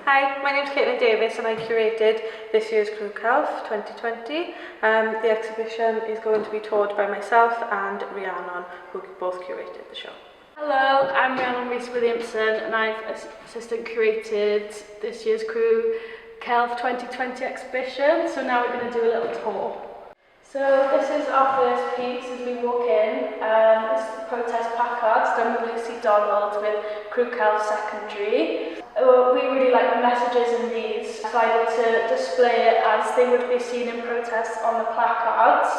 Hi, my name is Caitlin Davies and I curated this year's Criw Celf 2020. The exhibition is going to be toured by myself and Rhiannon, who both curated the show. Hello, I'm Rhiannon Rees Williamson and I've assistant curated this year's Criw Celf 2020 exhibition. So now we're going to do a little tour. So this is our first piece as we walk in. It's the protest placards done with Lucy Donald with Criw Celf Secondary. We really like the messages in these. I decided to display it as they would be seen in protests on the placards,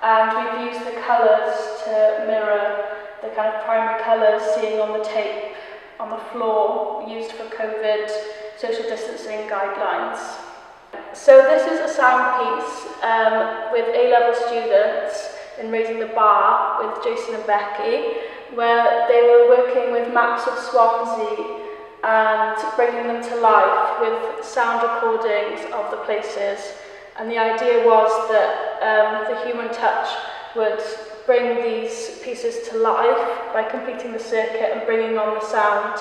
and we've used the colours to mirror the kind of primary colours seen on the tape on the floor used for COVID social distancing guidelines. So this is a sound piece with A-level students in Raising the Bar with Jason and Becky, where they were working with maps of Swansea and bringing them to life with sound recordings of the places. And the idea was that the human touch would bring these pieces to life by completing the circuit and bringing on the sound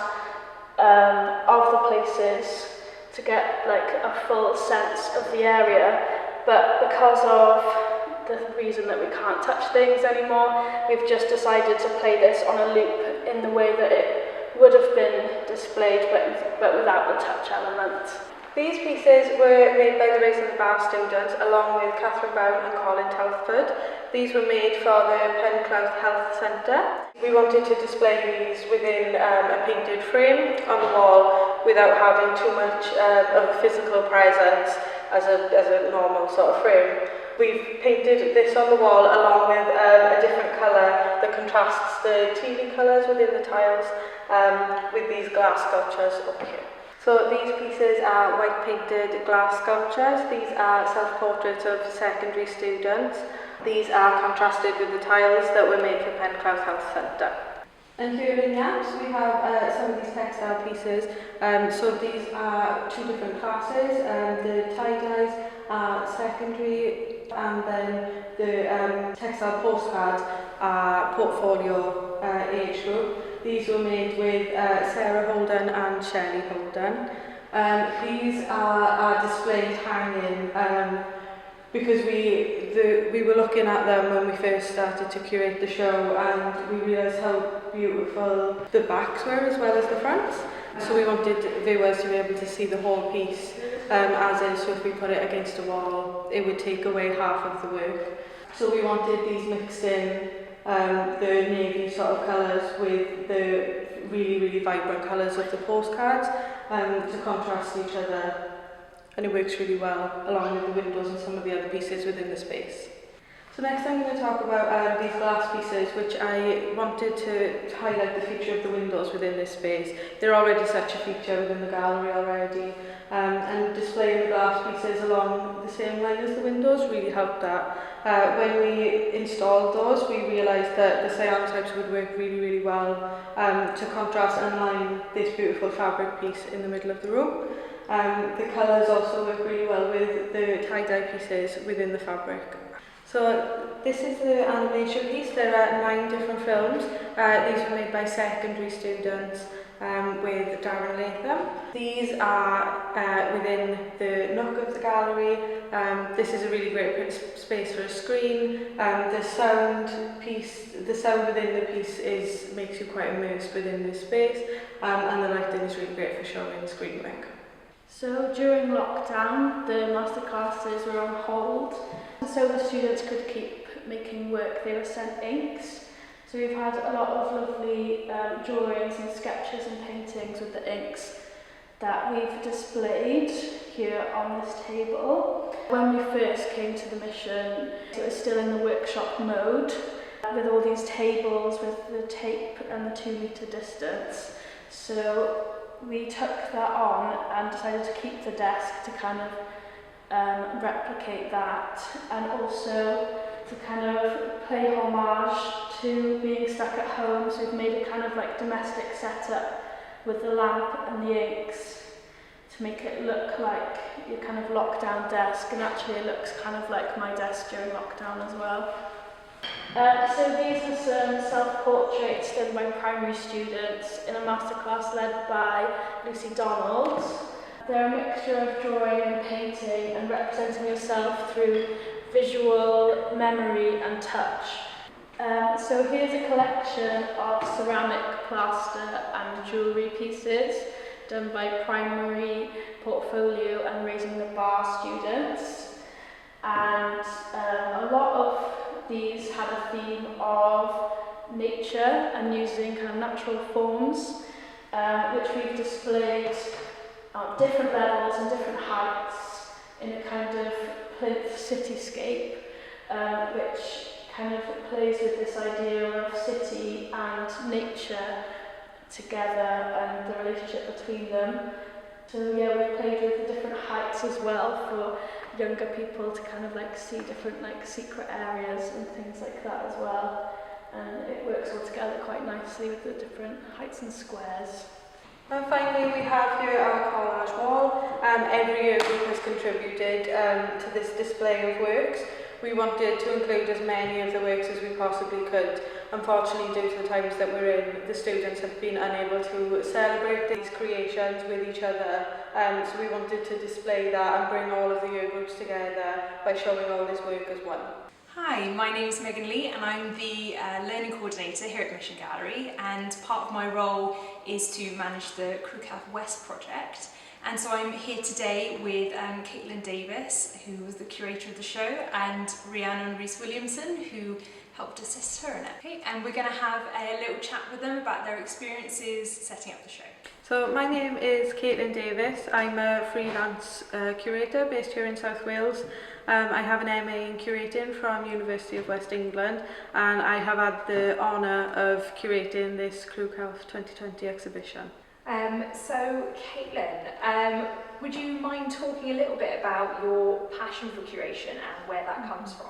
of the places to get like a full sense of the area. But because of the reason that we can't touch things anymore, we've just decided to play this on a loop in the way that it would have been displayed, but without the touch element. These pieces were made by the Raising the Bar students along with Catherine Brown and Colin Telford. These were made for the Penclough Health Centre. We wanted to display these within a painted frame on the wall without having too much of a physical presence as a normal sort of frame. We've painted this on the wall along with a different colour that contrasts the tealy colours within the tiles with these glass sculptures up here. So these pieces are white painted glass sculptures. These are self-portraits of secondary students. These are contrasted with the tiles that were made for Penclough Health Centre. And here in Yaps we have some of these textile pieces. So these are two different classes. The tie-dyes are secondary, and then the textile postcards are portfolio age group. These were made with Sarah Holden and Shelley Holden. These are displayed hanging because we were looking at them when we first started to curate the show, and we realised how beautiful the backs were as well as the fronts. So we wanted viewers to be able to see the whole piece as is, so if we put it against a wall it would take away half of the work. So we wanted these mixed in, the navy sort of colours with the really vibrant colours of the postcards to contrast each other, and it works really well along with the windows and some of the other pieces within the space. So next I'm going to talk about these glass pieces, which I wanted to highlight the feature of the windows within this space. They're already such a feature within the gallery already, and displaying the glass pieces along the same line as the windows really helped that. When we installed those, we realised that the cyanotypes would work really well to contrast and line this beautiful fabric piece in the middle of the room. The colours also work really well with the tie-dye pieces within the fabric. So this is the animation piece. There are 9 different films. These were made by secondary students with Darren Latham. These are within the nook of the gallery. This is a really great space for a screen. The sound within the piece makes you quite immersed within this space, and the lighting is really great for showing screen work. So during lockdown, the masterclasses were on hold, so the students could keep making work. They were sent inks. So we've had a lot of lovely drawings and sketches and paintings with the inks that we've displayed here on this table. When we first came to the mission, it was still in the workshop mode with all these tables with the tape and the 2 metre distance. So we took that on and decided to keep the desk to kind of replicate that, and also to kind of pay homage to being stuck at home. So we've made a kind of like domestic setup with the lamp and the inks to make it look like your kind of lockdown desk, and actually it looks kind of like my desk during lockdown as well. So these are some self-portraits done by primary students in a masterclass led by Lucy Donald. They're a mixture of drawing and painting and representing yourself through visual, memory and touch. So here's a collection of ceramic, plaster and jewellery pieces done by primary, portfolio and raising the bar students. And a lot of these had a theme of nature and using kind of natural forms, which we've displayed at different levels and different heights in a kind of plinth cityscape, which kind of plays with this idea of city and nature together and the relationship between them. So yeah, we've played with the different heights as well for younger people to kind of like see different like secret areas and things like that as well. And it works all together quite nicely with the different heights and squares. And finally, we have here our collage wall. Every year group has contributed to this display of works. We wanted to include as many of the works as we possibly could. Unfortunately, due to the times that we're in, the students have been unable to celebrate these creations with each other. So we wanted to display that and bring all of the year groups together by showing all this work as one. Hi, my name is Megan Lee and I'm the Learning Coordinator here at Mission Gallery, and part of my role is to manage the Criw Celf West project. And so I'm here today with Caitlin Davies, who was the curator of the show, and Rhiannon Rees Williamson, who helped assist her in it. Okay, and we're going to have a little chat with them about their experiences setting up the show. So my name is Caitlin Davies. I'm a freelance curator based here in South Wales. I have an MA in curating from University of West England, and I have had the honour of curating this Criw Celf 2020 exhibition. So Caitlin, would you mind talking a little bit about your passion for curation and where that comes from?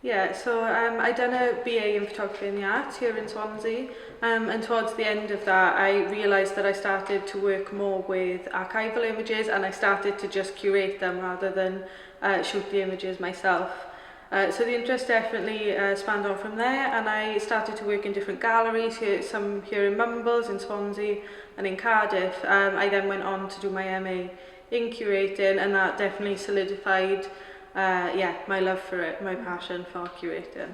Yeah, so I done a BA in photography and the arts here in Swansea, and towards the end of that I realised that I started to work more with archival images, and I started to just curate them rather than shoot the images myself. So the interest definitely spanned on from there, and I started to work in different galleries, some here in Mumbles, in Swansea and in Cardiff. I then went on to do my MA in curating, and that definitely solidified my love for it, my passion for curating.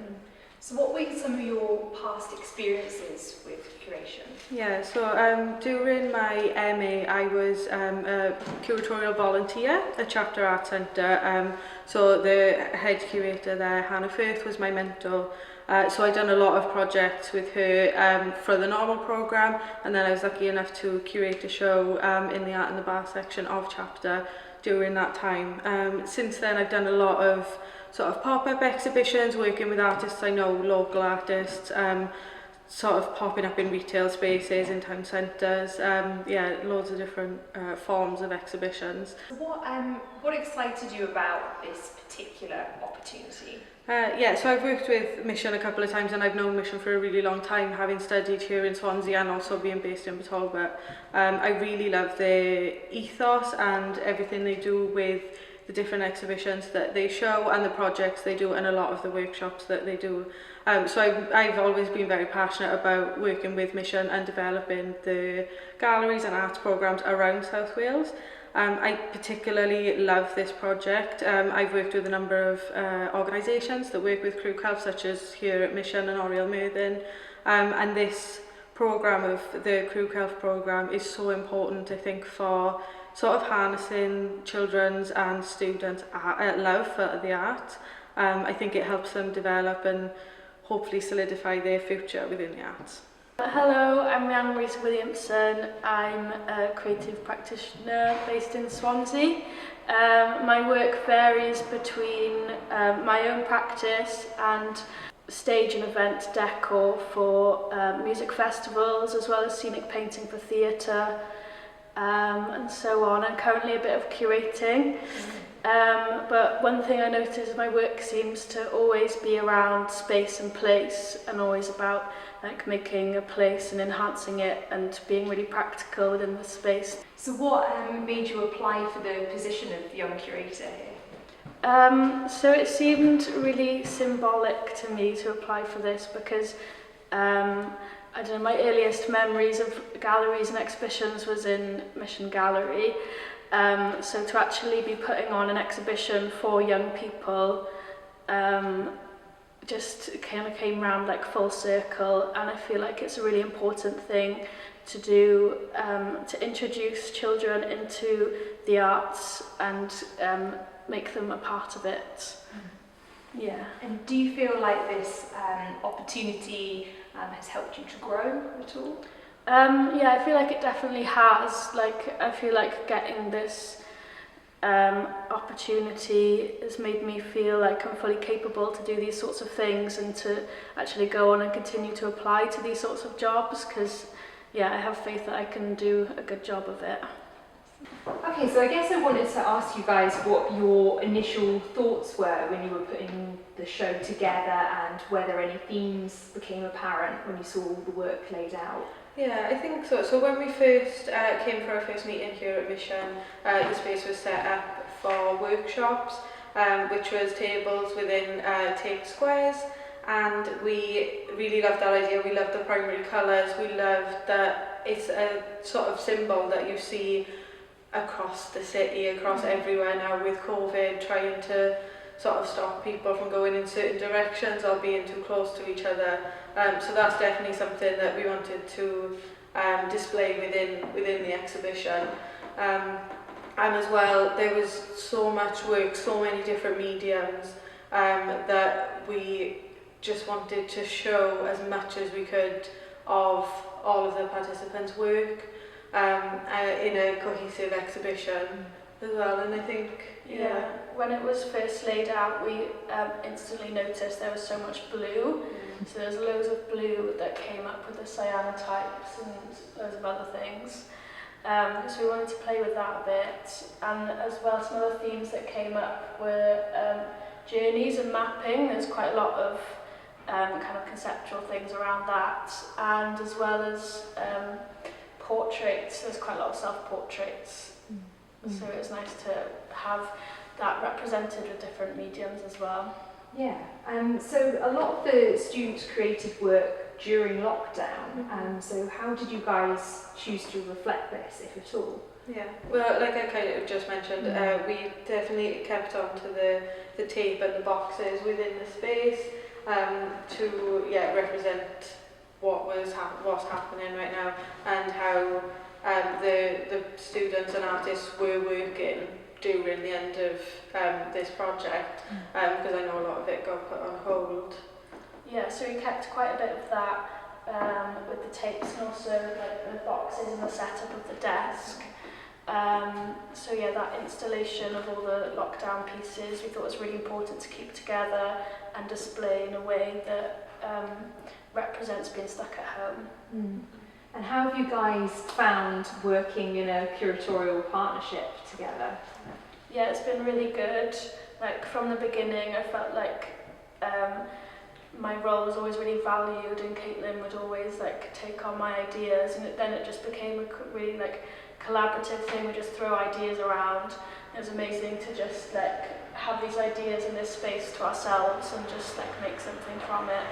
So what were some of your past experiences with curation? Yeah, so during my MA I was a curatorial volunteer at Chapter Art Centre. So the head curator there, Hannah Firth, was my mentor. So I'd done a lot of projects with her for the normal programme, and then I was lucky enough to curate a show in the Art and the Bar section of Chapter during that time. Since then I've done a lot of sort of pop-up exhibitions, working with artists I know, local artists, sort of popping up in retail spaces, in town centres, loads of different forms of exhibitions. What excited you about this particular opportunity? So I've worked with Mission a couple of times, and I've known Mission for a really long time, having studied here in Swansea and also being based in Talbot. I really love their ethos and everything they do with the different exhibitions that they show and the projects they do and a lot of the workshops that they do. So I've always been very passionate about working with Mission and developing the galleries and arts programmes around South Wales. I particularly love this project. I've worked with a number of organisations that work with Criw Celf, such as here at Mission and Oriel and this programme of the Criw Celf programme is so important, I think, for sort of harnessing children's and students' love for the art. I think it helps them develop and hopefully solidify their future within the arts. Hello, I'm Rhiannon Rees Williamson. I'm a creative practitioner based in Swansea. My work varies between my own practice and stage and event decor for music festivals, as well as scenic painting for theatre, and so on, and currently a bit of curating. But one thing I notice, my work seems to always be around space and place, and always about like making a place and enhancing it and being really practical within the space. So what made you apply for the position of young curator here? So it seemed really symbolic to me to apply for this because I don't know, my earliest memories of galleries and exhibitions was in Mission Gallery, So to actually be putting on an exhibition for young people just kind of came round like full circle, and I feel like it's a really important thing to do, to introduce children into the arts and make them a part of it. Yeah. And do you feel like this opportunity has helped you to grow at all? Yeah, I feel like it definitely has. Like, I feel like getting this opportunity has made me feel like I'm fully capable to do these sorts of things and to actually go on and continue to apply to these sorts of jobs, because yeah, I have faith that I can do a good job of it. Okay, so I guess I wanted to ask you guys what your initial thoughts were when you were putting the show together, and whether any themes became apparent when you saw all the work laid out. Yeah, I think so. So when we first came for our first meeting here at Mission, the space was set up for workshops, which was tables within taped squares, and we really loved that idea. We loved the primary colours. We loved that it's a sort of symbol that you see across the city, across everywhere now with COVID, trying to sort of stop people from going in certain directions or being too close to each other. So that's definitely something that we wanted to display within the exhibition. And as well, there was so much work, so many different mediums that we just wanted to show as much as we could of all of the participants' work in a cohesive exhibition as well. And I think, yeah, when it was first laid out, we instantly noticed there was so much blue. So there's loads of blue that came up with the cyanotypes and loads of other things. So we wanted to play with that a bit. And as well, some other themes that came up were journeys and mapping. There's quite a lot of kind of conceptual things around that. And as well as portraits, there's quite a lot of self-portraits. So it was nice to have that represented with different mediums as well. Yeah, so a lot of the students created work during lockdown, so how did you guys choose to reflect this, if at all? Yeah, well, like I kind of just mentioned, we definitely kept on to the tape and the boxes within the space to represent what's happening right now, and how the students and artists were working during the end of this project, because I know a lot of it got put on hold. Yeah, so we kept quite a bit of that with the tapes, and also like the boxes and the setup of the desk. So yeah, that installation of all the lockdown pieces we thought was really important to keep together and display in a way that represents being stuck at home. And how have you guys found working in a curatorial partnership together? Yeah, it's been really good. Like from the beginning, I felt like my role was always really valued, and Caitlin would always like take on my ideas, and then it just became a really like collaborative thing. We just throw ideas around. It was amazing to just like have these ideas in this space to ourselves and just like make something from it.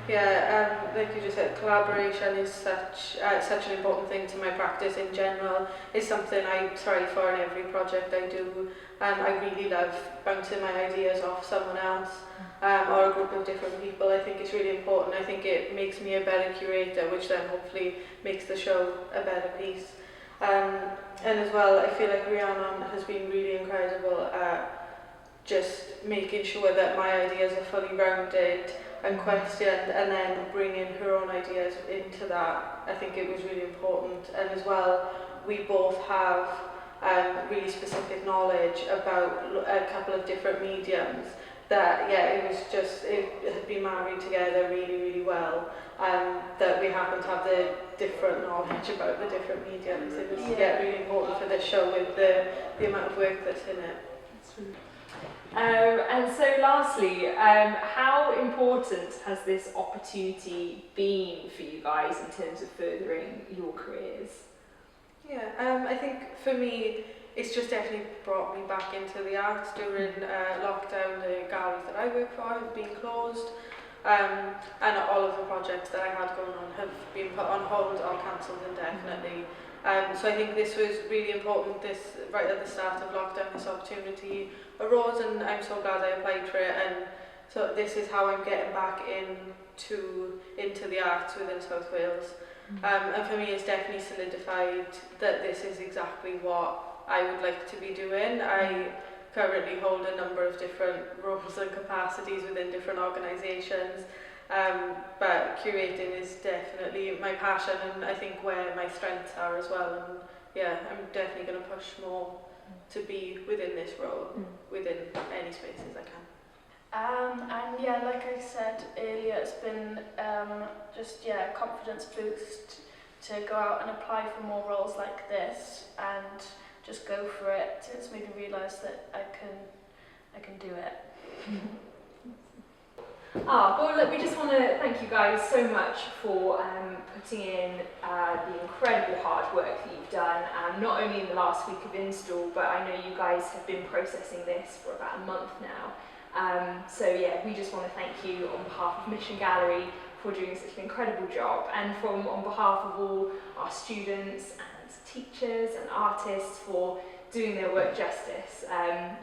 Yeah, like you just said, collaboration is such an important thing to my practice in general. It's something I strive for in every project I do. I really love bouncing my ideas off someone else or a group of different people. I think it's really important. I think it makes me a better curator, which then hopefully makes the show a better piece. And as well, I feel like Rhiannon has been really incredible at just making sure that my ideas are fully rounded and questioned, and then bringing her own ideas into that. I think it was really important. And as well, we both have really specific knowledge about a couple of different mediums that, it had been married together really, really well, that we happen to have the different knowledge about the different mediums. It was really important for this show with the amount of work that's in it. And so lastly, how important has this opportunity been for you guys in terms of furthering your careers? Yeah, I think for me, it's just definitely brought me back into the arts. During lockdown, the galleries that I work for have been closed, and all of the projects that I had going on have been put on hold or cancelled indefinitely. So I think this was really important, this right at the start of lockdown, this opportunity arose, and I'm so glad I applied for it. And so this is how I'm getting back into the arts within South Wales. And for me it's definitely solidified that this is exactly what I would like to be doing. I currently hold a number of different roles and capacities within different organisations, but curating is definitely my passion, and I think where my strengths are as well. And yeah, I'm definitely going to push more to be within this role, within any spaces I can. And yeah, like I said earlier, it's been just a confidence boost to go out and apply for more roles like this and just go for it. It's made me realise that I can do it. Well, look, we just want to thank you guys so much for putting in the incredible hard work that you've done, not only in the last week of install, but I know you guys have been processing this for about a month now. So yeah, we just want to thank you on behalf of Mission Gallery for doing such an incredible job, and on behalf of all our students and teachers and artists for doing their work justice.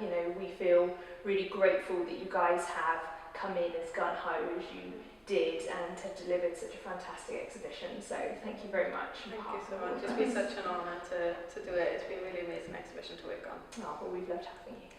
You know, we feel really grateful that you guys have come in as gun-ho as you did and have delivered such a fantastic exhibition. So thank you very much. Thank you so much. It's been such an honour to do it. It's been a really amazing exhibition to work on. Well, we've loved having you.